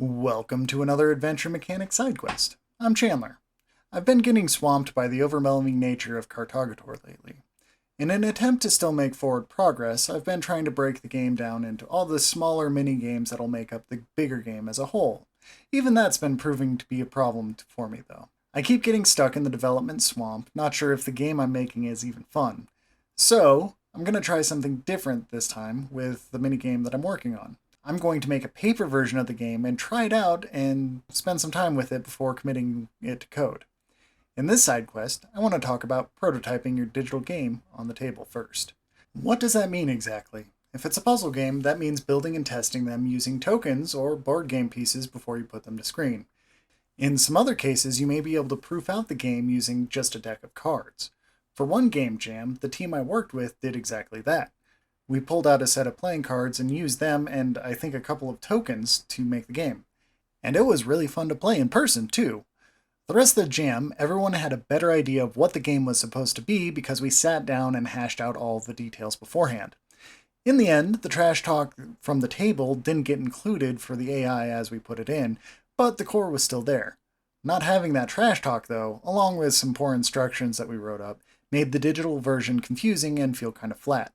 Welcome to another Adventure Mechanic side quest. I'm Chandler. I've been getting swamped by the overwhelming nature of Cartogator lately. In an attempt to still make forward progress, I've been trying to break the game down into all the smaller mini-games that'll make up the bigger game as a whole. Even that's been proving to be a problem for me, though. I keep getting stuck in the development swamp, not sure if the game I'm making is even fun. So, I'm going to try something different this time with the minigame that I'm working on. I'm going to make a paper version of the game and try it out and spend some time with it before committing it to code. In this side quest, I want to talk about prototyping your digital game on the table first. What does that mean exactly? If it's a puzzle game, that means building and testing them using tokens or board game pieces before you put them to screen. In some other cases, you may be able to proof out the game using just a deck of cards. For one game jam, the team I worked with did exactly that. We pulled out a set of playing cards and used them and I think a couple of tokens to make the game. And it was really fun to play in person, too. The rest of the jam, everyone had a better idea of what the game was supposed to be because we sat down and hashed out all of the details beforehand. In the end, the trash talk from the table didn't get included for the AI as we put it in, but the core was still there. Not having that trash talk, though, along with some poor instructions that we wrote up, made the digital version confusing and feel kind of flat.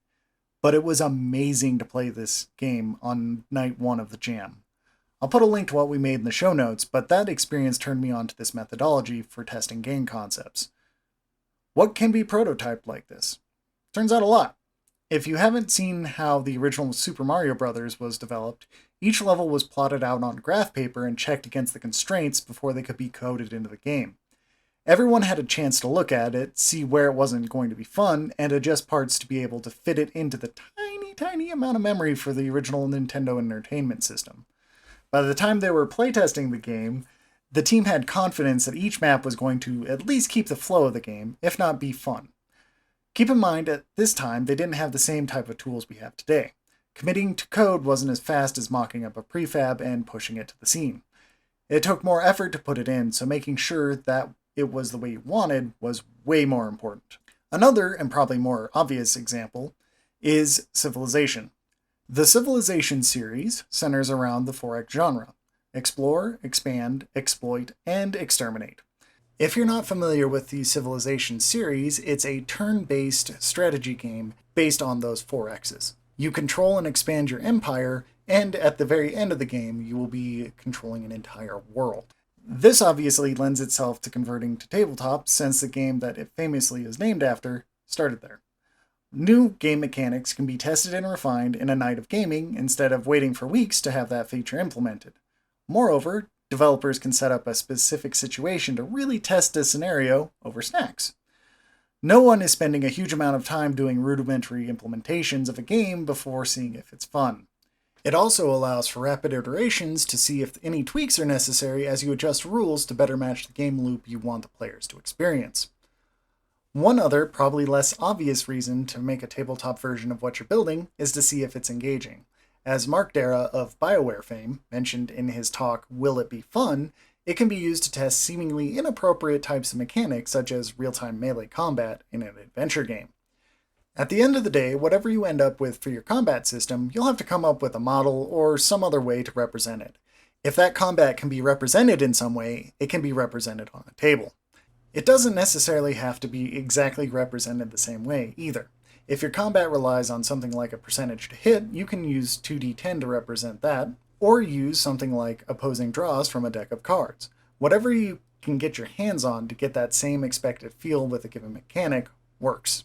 But it was amazing to play this game on night one of the jam. I'll put a link to what we made in the show notes, but that experience turned me on to this methodology for testing game concepts. What can be prototyped like this? Turns out a lot. If you haven't seen how the original Super Mario Bros. Was developed, each level was plotted out on graph paper and checked against the constraints before they could be coded into the game. Everyone had a chance to look at it, see where it wasn't going to be fun, and adjust parts to be able to fit it into the tiny amount of memory for the original Nintendo Entertainment System. By the time they were playtesting the game, the team had confidence that each map was going to at least keep the flow of the game, if not be fun. Keep in mind, at this time, they didn't have the same type of tools we have today. Committing to code wasn't as fast as mocking up a prefab and pushing it to the scene. It took more effort to put it in, so making sure that it was the way you wanted was way more important. Another, and probably more obvious example, is Civilization. The Civilization series centers around the 4X genre: explore, expand, exploit, and exterminate. If you're not familiar with the Civilization series, it's a turn-based strategy game based on those 4Xs. You control and expand your empire, and at the very end of the game, you will be controlling an entire world. This obviously lends itself to converting to tabletop, since the game that it famously is named after started there. New game mechanics can be tested and refined in a night of gaming instead of waiting for weeks to have that feature implemented. Moreover, developers can set up a specific situation to really test a scenario over snacks. No one is spending a huge amount of time doing rudimentary implementations of a game before seeing if it's fun. It also allows for rapid iterations to see if any tweaks are necessary as you adjust rules to better match the game loop you want the players to experience. One other, probably less obvious reason to make a tabletop version of what you're building is to see if it's engaging. As Mark Dara of BioWare fame mentioned in his talk, Will It Be Fun?, it can be used to test seemingly inappropriate types of mechanics such as real-time melee combat in an adventure game. At the end of the day, whatever you end up with for your combat system, you'll have to come up with a model or some other way to represent it. If that combat can be represented in some way, it can be represented on a table. It doesn't necessarily have to be exactly represented the same way, either. If your combat relies on something like a percentage to hit, you can use 2d10 to represent that, or use something like opposing draws from a deck of cards. Whatever you can get your hands on to get that same expected feel with a given mechanic works.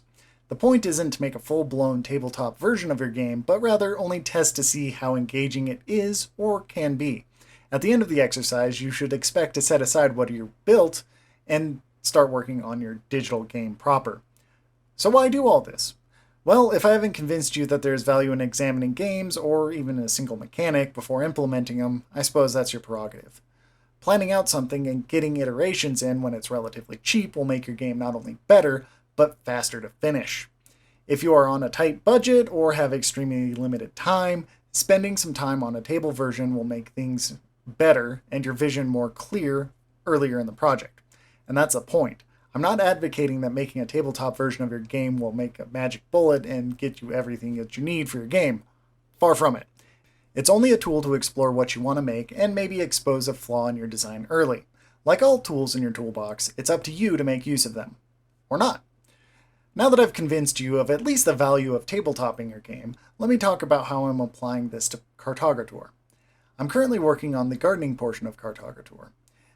The point isn't to make a full-blown tabletop version of your game, but rather only test to see how engaging it is or can be. At the end of the exercise, you should expect to set aside what you built and start working on your digital game proper. So why do all this? Well, if I haven't convinced you that there's value in examining games or even a single mechanic before implementing them, I suppose that's your prerogative. Planning out something and getting iterations in when it's relatively cheap will make your game not only better, but faster to finish. If you are on a tight budget or have extremely limited time, spending some time on a table version will make things better and your vision more clear earlier in the project. And that's the point. I'm not advocating that making a tabletop version of your game will make a magic bullet and get you everything that you need for your game. Far from it. It's only a tool to explore what you want to make and maybe expose a flaw in your design early. Like all tools in your toolbox, it's up to you to make use of them. Or not. Now that I've convinced you of at least the value of tabletopping your game, let me talk about how I'm applying this to Cartogator. I'm currently working on the gardening portion of Cartogator.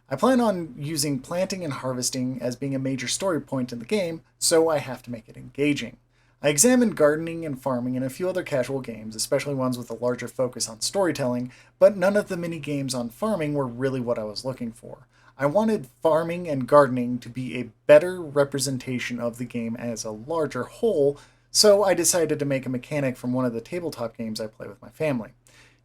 I plan on using planting and harvesting as being a major story point in the game, so I have to make it engaging. I examined gardening and farming in a few other casual games, especially ones with a larger focus on storytelling, but none of the mini games on farming were really what I was looking for. I wanted farming and gardening to be a better representation of the game as a larger whole, so I decided to make a mechanic from one of the tabletop games I play with my family.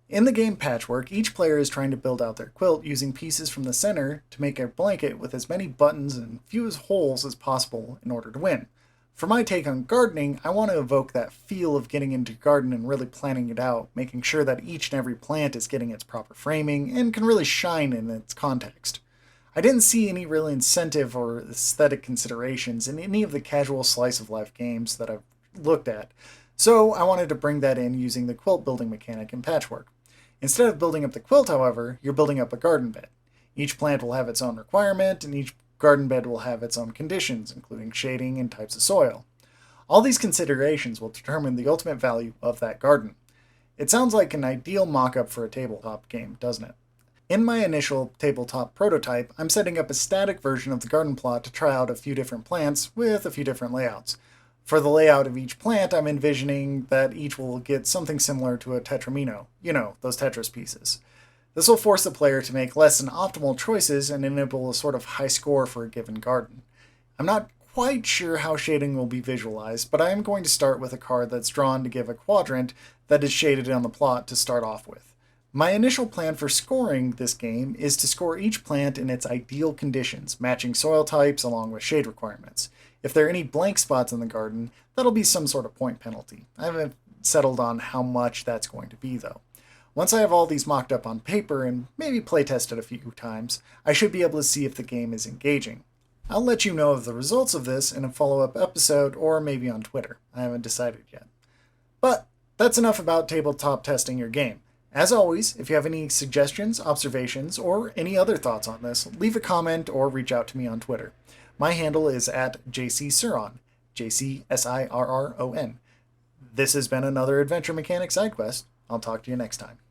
In the game Patchwork, each player is trying to build out their quilt using pieces from the center to make a blanket with as many buttons and few holes as possible in order to win. For my take on gardening, I want to evoke that feel of getting into your garden and really planning it out, making sure that each and every plant is getting its proper framing and can really shine in its context. I didn't see any real incentive or aesthetic considerations in any of the casual slice of life games that I've looked at, so I wanted to bring that in using the quilt building mechanic in Patchwork. Instead of building up the quilt, however, you're building up a garden bed. Each plant will have its own requirement, and each garden bed will have its own conditions, including shading and types of soil. All these considerations will determine the ultimate value of that garden. It sounds like an ideal mock-up for a tabletop game, doesn't it? In my initial tabletop prototype, I'm setting up a static version of the garden plot to try out a few different plants with a few different layouts. For the layout of each plant, I'm envisioning that each will get something similar to a tetramino. You know, those Tetris pieces. This will force the player to make less than optimal choices and enable a sort of high score for a given garden. I'm not quite sure how shading will be visualized, but I am going to start with a card that's drawn to give a quadrant that is shaded on the plot to start off with. My initial plan for scoring this game is to score each plant in its ideal conditions, matching soil types along with shade requirements. If there are any blank spots in the garden, that'll be some sort of point penalty. I haven't settled on how much that's going to be, though. Once I have all these mocked up on paper and maybe play tested a few times, I should be able to see if the game is engaging. I'll let you know of the results of this in a follow-up episode or maybe on Twitter. I haven't decided yet. But that's enough about tabletop testing your game. As always, if you have any suggestions, observations, or any other thoughts on this, leave a comment or reach out to me on Twitter. My handle is at JCSirron, JCSirron. This has been another Adventure Mechanic Side Quest. I'll talk to you next time.